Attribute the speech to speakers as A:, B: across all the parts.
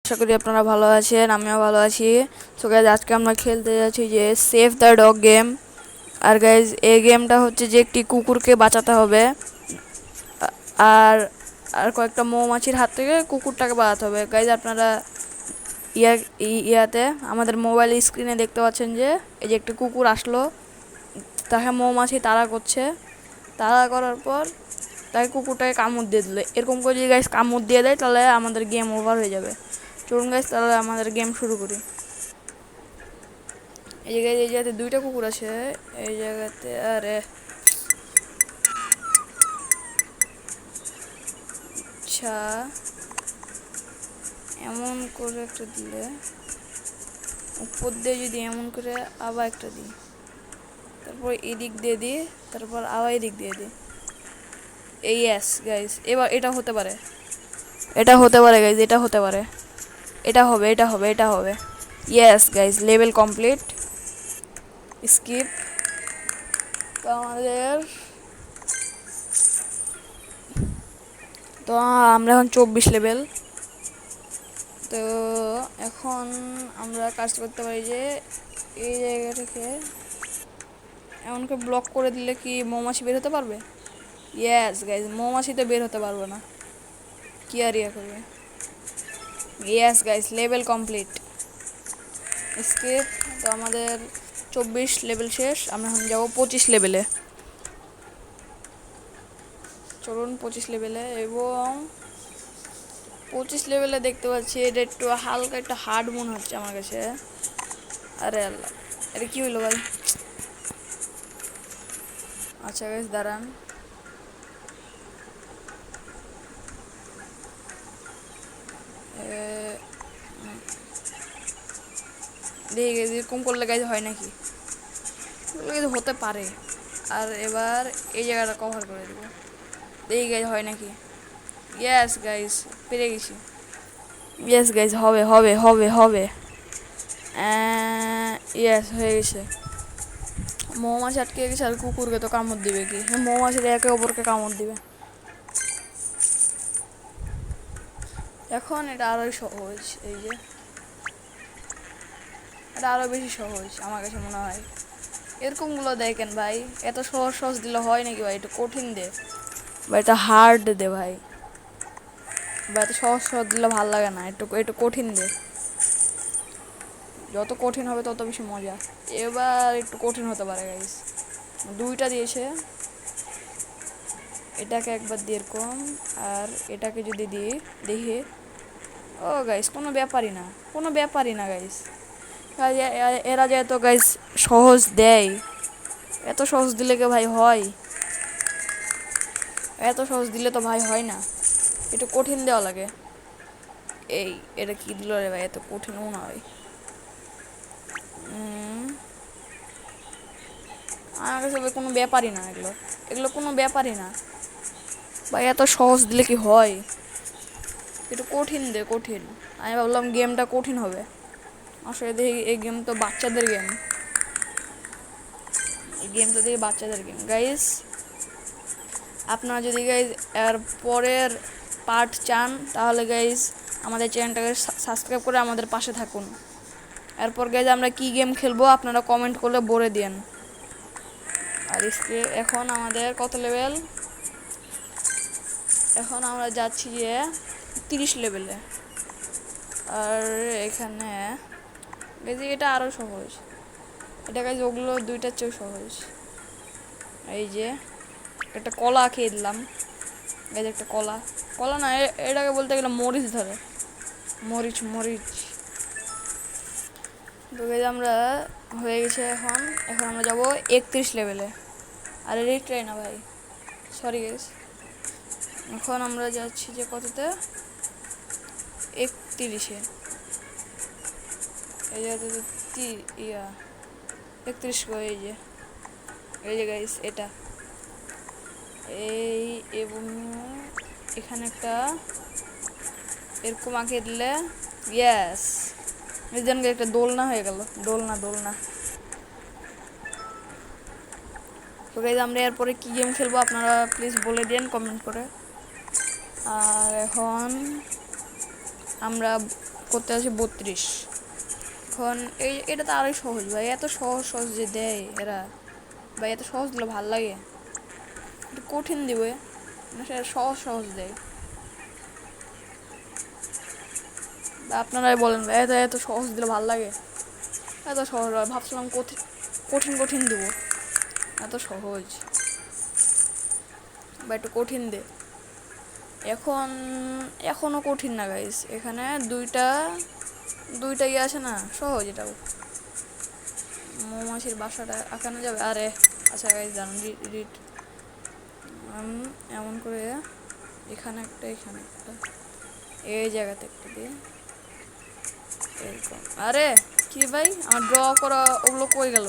A: আশা করি আপনারা ভালো আছেন, আমিও ভালো আছি। সো গাইজ আজকে আমরা খেলতে যাচ্ছি যে সেভ দ্য ডগ গেম। আর গাইজ এই গেমটা হচ্ছে যে একটি কুকুরকে বাঁচাতে হবে, আর আর কয়েকটা মৌমাছির হাত থেকে কুকুরটাকে বাঁচাতে হবে। গাইজ আপনারা ইয়াতে আমাদের মোবাইল স্ক্রিনে দেখতে পাচ্ছেন যে এই যে একটি কুকুর আসলো, তাকে মৌমাছি তাড়া করছে। তাড়া করার পর তাকে কুকুরটাকে কামড় দিয়ে দিলে, এরকম করে যদি গাইজ কামড় দিয়ে দেয় তাহলে আমাদের গেম ওভার হয়ে যাবে। চলুন গাইজ তাহলে আমাদের গেম শুরু করি। এই জায়গাতে দুইটা কুকুর আছে, এই জায়গাতে আরে আচ্ছা এমন করে একটা দিলে, উপর দিয়ে যদি এমন করে আবার একটা দিই, তারপর এদিক দিয়ে দিই, তারপর আবার এদিক দিয়ে দিই। এই ইয়েস গাইজ, এবার এটা হতে পারে, এটা হতে পারে গাইজ, এটা হতে পারে, এটা হবে, এটা হবে, এটা হবে। Yes guys, level complete. Skip. তো আমাদের তো আমরা এখন 24 লেভেল। তো এখন আমরা কাজ করতে পারি যে এই জায়গাটাকে এমনকি ব্লক করে দিলে কি মৌমাছি বের হতে পারবে? ইয়েস গাইজ, মৌমাছি তো বের হতে পারবে না, কি আর ইয়া করবে। Yes guys, level complete. Skip. তো আমাদের 24 লেভেল শেষ, আমরা এখন যাবো 25 লেভেলে। চলুন 25 লেভেলে। এবং 25 লেভেলে দেখতে পাচ্ছি এটা একটু হালকা একটা হার্ড মনে হচ্ছে আমার কাছে। আরে আল্লাহ, এটা কি হইলো ভাই? আচ্ছা গাইজ দাঁড়ান, দেখি গাইজ এরকম করলে গাইজ হয় নাকি, হতে পারে। আর এবার এই জায়গাটা কভার করে দেবো, দেখি গাইজ হয় নাকি। ইয়েস গাইজ, পেরে গেছি। ইয়েস গাইজ, হবে হবে হবে হবে। ইয়েস, হয়ে গেছে। মৌমাছি আটকে গেছে, আর কুকুরকে তো কামড় দিবে কি, মৌমাছিরা একে অপরকে কামড় দিবে। এখন এটা আরোই সহজ, এই যে এটা আরো বেশি সহজ আমার কাছে মনে হয়। এরকমগুলো দেখেন ভাই, এত সহজ সহজ দিলে হয় নাকি ভাই? একটু কঠিন দে বা এটা হার্ড দে ভাই, বা এত সহজ সহজ দিলে ভালো লাগে না, একটু একটু কঠিন দে। যত কঠিন হবে তত বেশি মজা। এবার একটু কঠিন হতে পারে গাইস। দুইটা দিয়েছে, এটাকে একবার দিয়ে এরকম, আর এটাকে যদি দিই দেখি। ও গাইস, কোনো ব্যাপারই না, কোনো ব্যাপারই না গাইস। এরা যে এত গাইস সহজ দেয়, এত সহজ দিলে কে ভাই হয়? এত সহজ দিলে তো ভাই হয় না, একটু কঠিন দেওয়া লাগে। এই এটা কি দিল রে ভাই, এত কঠিন মনে হয়। আমার কাছে কোনো ব্যাপারই না, এগুলো এগুলো কোনো ব্যাপারই না ভাই, এত সহজ দিলে কি হয়? একটু কঠিন দে, কঠিন। আমি ভাবলাম গেমটা কঠিন হবে, আসলে দেখি এই গেম তো বাচ্চাদের গেম। এই গেম তো দেখি বাচ্চাদের গেম গাইস। আপনারা যদি গাইজ এর পরের পার্ট চান তাহলে গাইজ আমাদের চ্যানেলটাকে সাবস্ক্রাইব করে আমাদের পাশে থাকুন। এরপর গাইজ আমরা কি গেম খেলবো আপনারা কমেন্ট করলে বলে দিন। আর এখন আমাদের কত লেভেল? এখন আমরা যাচ্ছি যে 30 লেভেলে। আর এখানে গাইজ এটা আরও সহজ, এটা গাইজ ওগুলো দুইটার চেয়েও সহজ। এই যে একটা কলা খেয়ে দিলাম গাইজ, একটা কলা, কলা না এটাকে বলতে গেলে মরিচ ধরে, মরিচ মরিচ। তো গাইজ আমরা হয়ে গেছে, এখন এখন আমরা যাবো 31 লেভেলে। আরে রিট্রাই না ভাই, সরি গাইজ। এখন আমরা যাচ্ছি যে কততে, 31-এ। এই জায়গাতে তো ইয়া 31 গো, এই যে গাইজ এটা, এই এবং এখানে একটা এরকম আঁকিয়ে দিলে ইয়েস, যেন একটা দোলনা হয়ে গেল, দোলনা দোলনা। তো গাইজ আমরা এরপরে কী গেম খেলবো আপনারা প্লিজ বলে দিন কমেন্ট করে। আর এখন আমরা করতে আছে 32। এখন এটা তো আরোই সহজ ভাই, এত সহজ সহজ যে দেয় এরা ভাই, এত সহজ দিলে ভাল লাগে। একটু কঠিন দিবে না, সেটা সহজ সহজ দেয়। আপনারাই বলেন ভাই, এত এত সহজ দিলে ভাল লাগে? এত সহজ ভাবছিলাম কঠিন কঠিন কঠিন দিব, এত সহজ বা একটু কঠিন দে। এখনো কঠিন না গাইস, এখানে দুইটা দুইটা ইয়ে আছে না, সহজ এটাও। মৌমাছির বাসাটা আঁকানো যাবে। আরে আচ্ছা গাইস জানুন, রিড এমন করে এখানে একটা, এখানে একটা, এই জায়গাতে একটা দিয়ে এরকম। আরে কি ভাই, আমার ড্র করা ওগুলো কই গেল?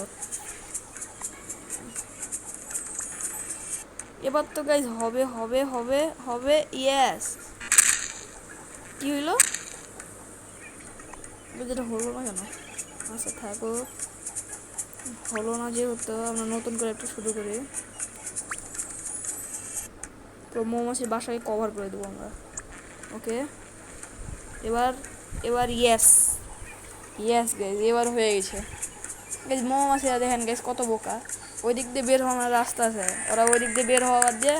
A: এবার তো গাইস হবে হবে হবে হবে, ইয়েস। কি হইলো? যেটা হলো না কেন? আচ্ছা থাকো, হলো না যেহেতু আমরা নতুন করে একটু শুরু করি। তো মৌমাছির বাসায় কভার করে দেবো আমরা। ওকে, এবার এবার ইয়েস ইয়েস গাইজ, এবার হয়ে গেছে গাইজ। মৌমাছিরা দেখেন গাইজ কত বোকা, ওই দিক দিয়ে বের হওয়ার রাস্তা আছে, ওরা ওই দিক দিয়ে বের হওয়ার দিয়ে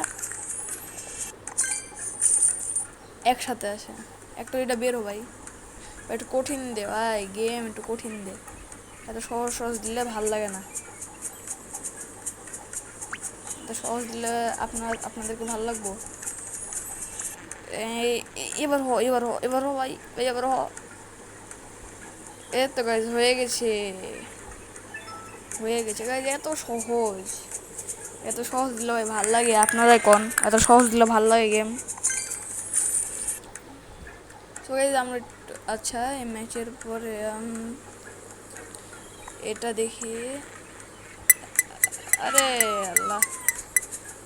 A: একসাথে আসে। একটা এটা বের হো ভাই, একটু কঠিন দে ভাই, গেম একটু কঠিন দে, এত সহজ সহজ দিলে ভাল লাগে না। এত সহজ দিলে আপনাদেরকে ভাল লাগবো। এবার হো এবার হো এবার হো ভাই, এবার হ। এই তো গাইজ হয়ে গেছে, হয়ে গেছে গাইজ। এত সহজ, এত সহজ দিলে ভাই ভাল লাগে? আপনারাই কোন এত সহজ দিলে ভাল লাগে গেম? তো গাইজ আমরা আচ্ছা এই ম্যাচের পরে এটা দেখি। আরে আল্লাহ,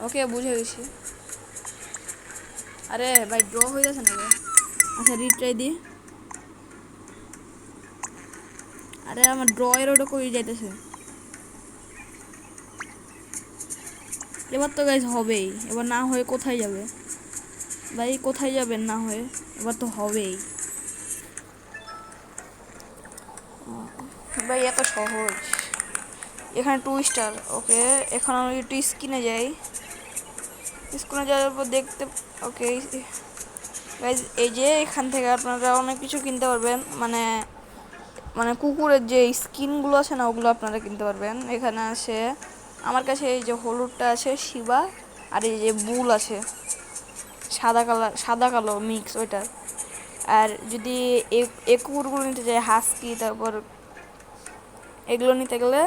A: ওকে বুঝে গেছি। আরে ভাই ড্র হয়ে যাচ্ছে না রে। আচ্ছা রিট্রাই দি। আরে আমার ড্র এর ওটা কই যাইতেছে? এবার তো গাইজ হবেই, এবার না হয়ে কোথায় যাবে ভাই? কোথায় যাবেন না হয়ে? এবার তো হবেই ভাই, এত সহজ। এখানে 2 স্টার, ওকে। এখন আমি একটু স্ক্রিনে যাই, স্ক্রিনে যাওয়ার পর দেখতে, ওকে গাইজ এই যে এখান থেকে আপনারা অনেক কিছু কিনতে পারবেন, মানে মানে কুকুরের যে স্কিনগুলো আছে না, ওগুলো আপনারা কিনতে পারবেন। এখানে আছে আমার কাছে এই যে হলুদটা আছে শিবা, আর এই যে বুল আছে সাদা কালার, সাদা কালো মিক্স ওইটা। আর যদি এই কুকুরগুলো নিতে চাই হাস্কি, তারপর এগুলো নিতে গেলে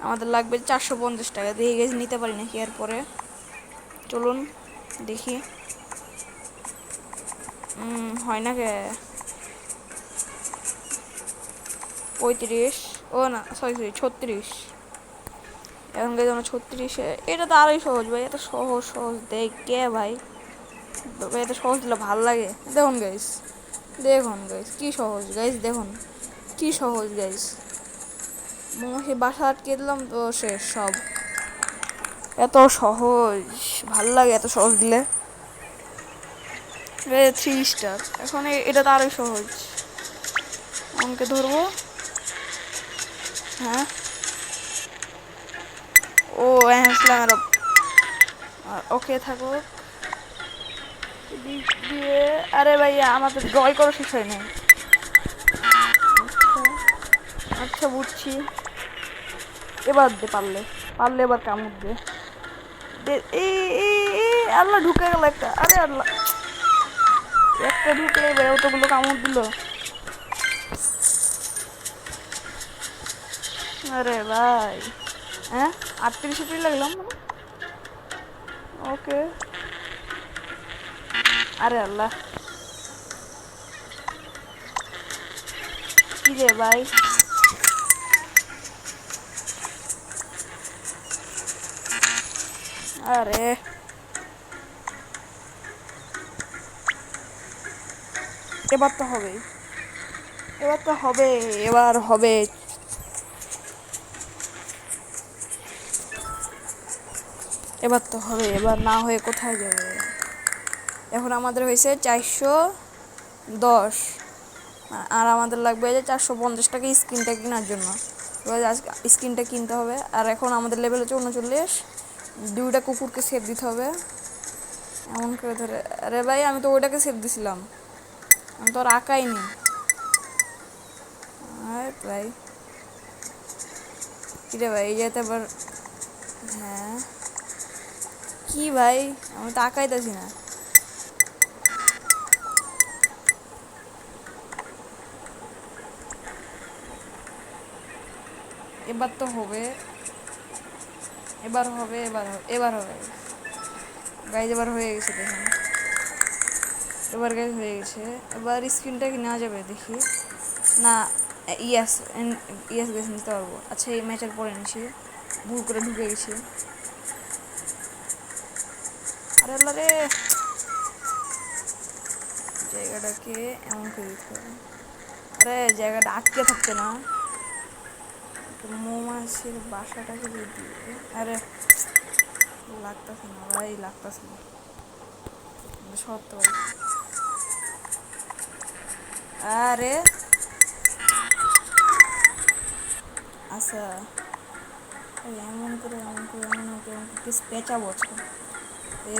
A: আমাদের লাগবে 450 টাকা। দেখি গেছে নিতে পারি নাকি এরপরে, চলুন দেখি। হয় না কে 35, ও না সরি সরি 36। এখন গেছে আমরা 36-এ। এটা তো আরোই সহজ ভাই, এত সহজ সহজ দেখ কে ভাই? এত সহজ দিলে ভাল লাগে? দেখুন গাইস, দেখুন গাইস কি সহজ গাইস, দেখুন কি সহজ গাইস। মৌমাছি বাসা আটকে দিলাম তো শেষ সব। এত সহজ ভাল লাগে এত সহজ দিলে। 3 স্টার। এখন এটা তো আরোই সহজ। আমাকে ধরবো, হ্যাঁ। ও হ্যাঁ, ওকে থাকো দিয়ে। আরে ভাইয়া আমার তো ড্রয় করা শেষ হয় নাই। আচ্ছা বুঝছি, এবার দে, পারলে পারলে এবার কামড় দে। আল্লাহ ঢুকে গেল একটা। আরে আল্লাহ, একটা ঢুকে ভাই অতগুলো কামড় দিল। আরে ভাই, হ্যাঁ 38 লাগলাম ওকে। আরে আল্লাহ, কি রে ভাই? আরে এবার তো হবে, এবার তো হবে, এবার হবে। এবার তো হবে, এবার না হয়ে কোথায় যাবে? এখন আমাদের হয়েছে 410। আর আমাদের লাগবে যে 450 টাকা স্ক্রিনটা কেনার জন্য। এবার আজকে স্ক্রিনটা কিনতে হবে। আর এখন আমাদের লেভেল হচ্ছে 39, 2টা কুকুরকে সেভ দিতে হবে এমন করে ধরে। আরে ভাই আমি তো ওইটাকে সেভ দিছিলাম, আমি তো আর আঁকাই নি। ভাই কিরে ভাই, এই যেতে আবার। হ্যাঁ কি ভাই, আমি তো আঁকাইতেছি না। এবার তো হবে, এবার হবে, এবার হবে গাইজ, এবার হয়ে গেছে দেখুন। এবার গাইজ হয়ে গেছে। এবার স্ক্রিনটা কি নেওয়া যাবে দেখি না। ইয়াস, ইয়াস গাইজ নিতে পারবো। আচ্ছা এই ম্যাচের পরে নিছি, ভুল করে ঢুকে গেছি। আরে আল্লাহ রে, জায়গাটাকে এমন করে দিতে হবে। আরে জায়গাটা আটকে থাকছে না, মৌমাছির বাসাটাকে দিয়ে দিয়ে। আরে লাগতেছে না ভাই, লাগতেছে না সত্য ভাই। আরে আচ্ছা, এমন করে এমন করে এমন করে এমন করে পেঁচাবো আজকে। এ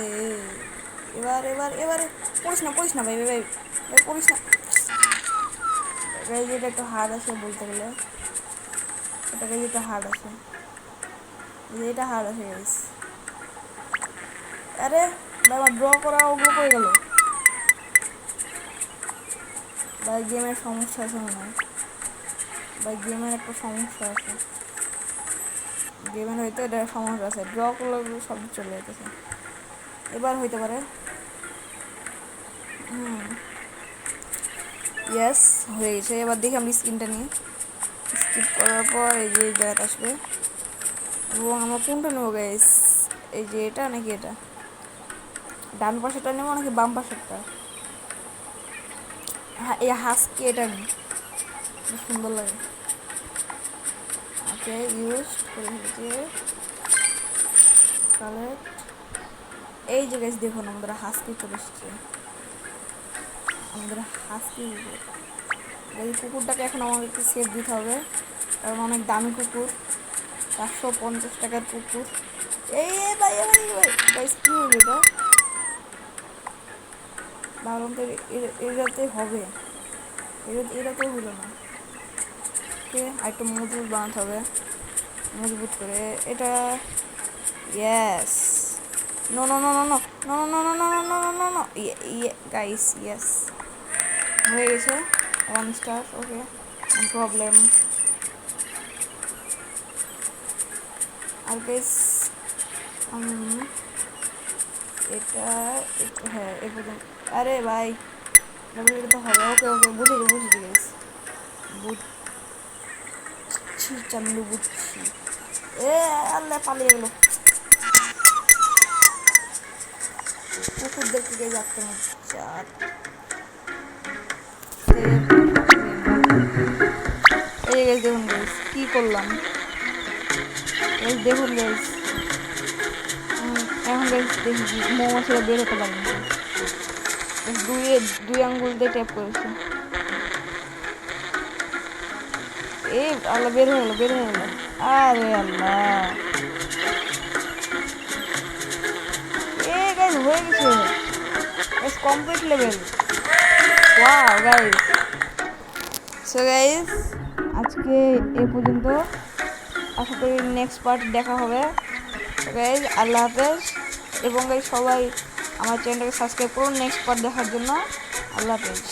A: এবার এবার এবারে পড়িস না ভাই, ভাই ভাই ভাই পড়িস না ভাই। যেটা একটু হার্ড আছে বলতে গেলে, এটাকে যেটা হার্ড আছে, এটা হার্ড আছে গাইস। আরে ভাই আমার ড্র করা ওগুলো করে গেল ভাই। গেমের সমস্যা আছে মনে হয় ভাই, গেমের একটা সমস্যা আছে। গেমের হয়তো এটা সমস্যা আছে, ড্র করলে সব চলে যেতেছে। এবার হইতে পারে। ইয়েস হয়ে গেছে। এবার দেখি আমি স্ক্রিনটা নিয়ে স্কিপ করার পর এই যে জায়গাটা আসবে, এবং আমরা কোনটা নেবো গাইস? এই যে এটা নাকি এটা, ডান পাশেটা নেবো নাকি বাম পাশেরটা? হ্যাঁ এই হাসকি এটা নিই, সুন্দর লাগে। ওকে ইউজ করে ফেলেছি, কালেক্ট। এই যে গাইস দেখুন আমাদের হাসকি চলে এসেছে। আমাদের হাসকি, এই কুকুরটাকে এখন আমাদেরকে সেভ দিতে হবে, কারণ অনেক দামি কুকুর, 450 টাকার কুকুর। এই ভাই ভাই ভাই গাইস কি হলো এটা? ভাবলাম তো এটাতে হবে, এটাতেও হলো না। ওকে আরেকটু মজবুত বানাতে হবে, মজবুত করে এটা। Yes, no no no no no no no no no no no no no guys, yes হয়ে গেছে। 1 স্টার, ওকে নো প্রবলেম। আর গাইস এটা, হ্যাঁ এ পর্যন্ত। আরে ভাই এটা তো হবে। ওকে ওকে বুঝেছি গাইস, বুঝছি চান্দু বুঝছি। এ আল্লাহ পালিয়ে গেল, কুকুরদেরকে গাইস আটকে না। চার এই গাইস দেখুন গাইস কি করলাম। গাইস দেখুন গাইস, এখন গাইস দেখি মৌমাছিরা বের হতে পারেনি। দুই আঙ্গুল দিয়ে ট্যাপ করেছে। এই আল্লাহ বের হয়ে গেল। আরে আল্লাহ, এ গাইস হয়ে গেছে, guys complete level. Wow guys, so guys আজকে এ পর্যন্ত, আশা করি নেক্সট পার্ট দেখা হবে। গাইজ আল্লাহ হাফেজ, এবং গাইজ সবাই আমার চ্যানেলটাকে সাবস্ক্রাইব করুন নেক্সট পার্ট দেখার জন্য। আল্লাহ হাফেজ।